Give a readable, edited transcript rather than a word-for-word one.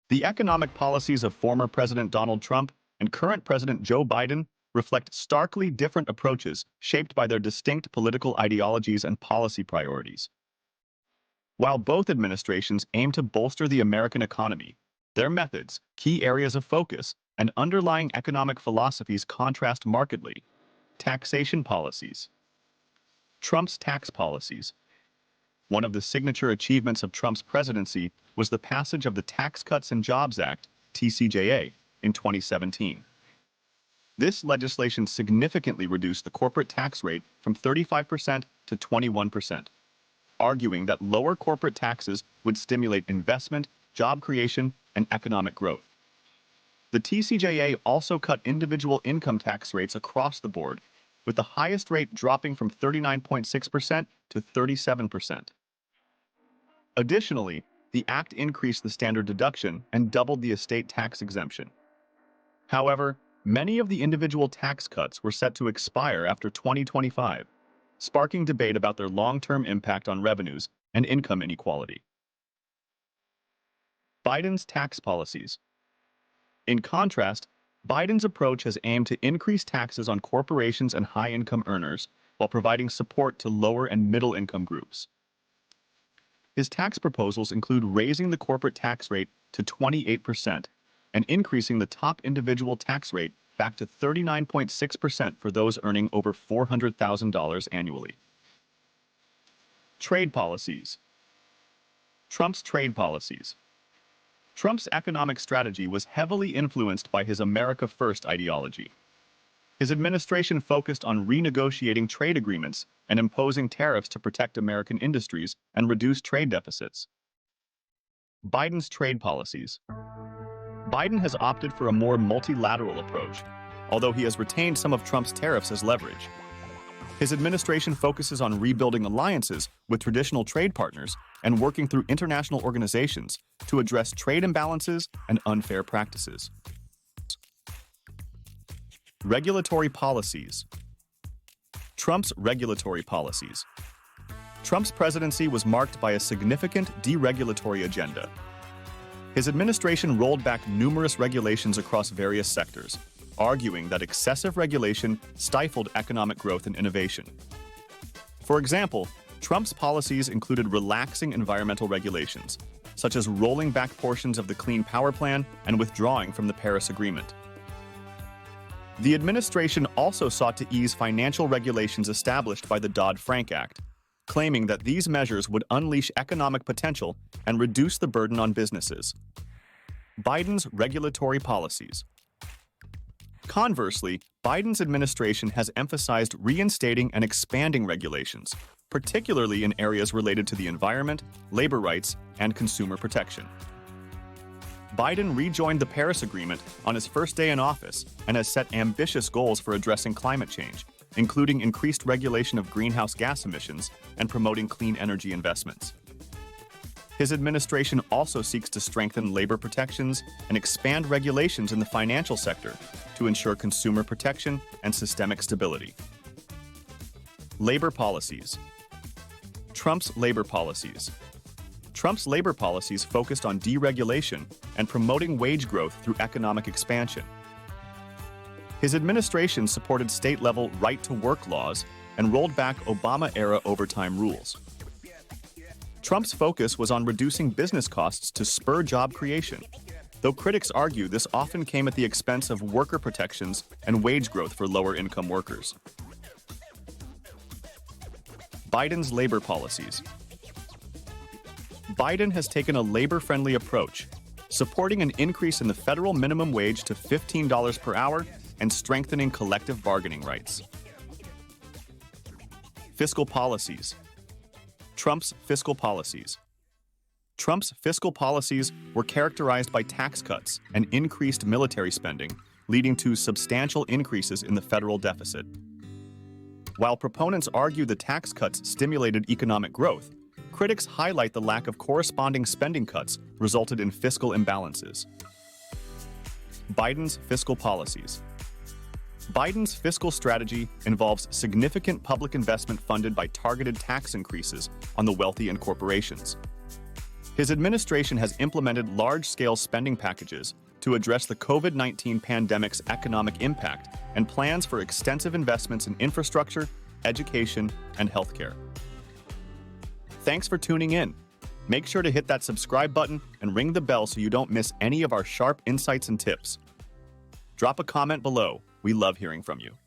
The economic policies of former President Donald Trump and current President Joe Biden reflect starkly different approaches shaped by their distinct political ideologies and policy priorities. While both administrations aim to bolster the American economy, their methods, key areas of focus, and underlying economic philosophies contrast markedly. Taxation policies. Trump's tax policies. One of the signature achievements of Trump's presidency was the passage of the Tax Cuts and Jobs Act, TCJA, in 2017. This legislation significantly reduced the corporate tax rate from 35% to 21%, arguing that lower corporate taxes would stimulate investment, job creation, and economic growth. The TCJA also cut individual income tax rates across the board, with the highest rate dropping from 39.6% to 37%. Additionally, the act increased the standard deduction and doubled the estate tax exemption. However, many of the individual tax cuts were set to expire after 2025, sparking debate about their long-term impact on revenues and income inequality. Biden's tax policies. In contrast, Biden's approach has aimed to increase taxes on corporations and high-income earners while providing support to lower and middle-income groups. His tax proposals include raising the corporate tax rate to 28% and increasing the top individual tax rate back to 39.6% for those earning over $400,000 annually. Trade policies. Trump's trade policies. Trump's economic strategy was heavily influenced by his America First ideology. His administration focused on renegotiating trade agreements and imposing tariffs to protect American industries and reduce trade deficits. Biden's trade policies. Biden has opted for a more multilateral approach, although he has retained some of Trump's tariffs as leverage. His administration focuses on rebuilding alliances with traditional trade partners and working through international organizations to address trade imbalances and unfair practices. Regulatory policies. Trump's regulatory policies. Trump's presidency was marked by a significant deregulatory agenda. His administration rolled back numerous regulations across various sectors, arguing that excessive regulation stifled economic growth and innovation. For example, Trump's policies included relaxing environmental regulations, such as rolling back portions of the Clean Power Plan and withdrawing from the Paris Agreement. The administration also sought to ease financial regulations established by the Dodd-Frank Act, claiming that these measures would unleash economic potential and reduce the burden on businesses. Biden's regulatory policies. Conversely, Biden's administration has emphasized reinstating and expanding regulations, particularly in areas related to the environment, labor rights, and consumer protection. Biden rejoined the Paris Agreement on his first day in office and has set ambitious goals for addressing climate change, including increased regulation of greenhouse gas emissions and promoting clean energy investments. His administration also seeks to strengthen labor protections and expand regulations in the financial sector to ensure consumer protection and systemic stability. Labor policies. Trump's labor policies. Trump's labor policies focused on deregulation and promoting wage growth through economic expansion. His administration supported state-level right-to-work laws and rolled back Obama-era overtime rules. Trump's focus was on reducing business costs to spur job creation, though critics argue this often came at the expense of worker protections and wage growth for lower-income workers. Biden's labor policies. Biden has taken a labor-friendly approach, supporting an increase in the federal minimum wage to $15 per hour and strengthening collective bargaining rights. Fiscal policies. Trump's fiscal policies. Trump's fiscal policies were characterized by tax cuts and increased military spending, leading to substantial increases in the federal deficit. While proponents argue the tax cuts stimulated economic growth, critics highlight the lack of corresponding spending cuts resulted in fiscal imbalances. Biden's fiscal policies. Biden's fiscal strategy involves significant public investment funded by targeted tax increases on the wealthy and corporations. His administration has implemented large-scale spending packages to address the COVID-19 pandemic's economic impact and plans for extensive investments in infrastructure, education, and healthcare. Thanks for tuning in. Make sure to hit that subscribe button and ring the bell so you don't miss any of our sharp insights and tips. Drop a comment below. We love hearing from you.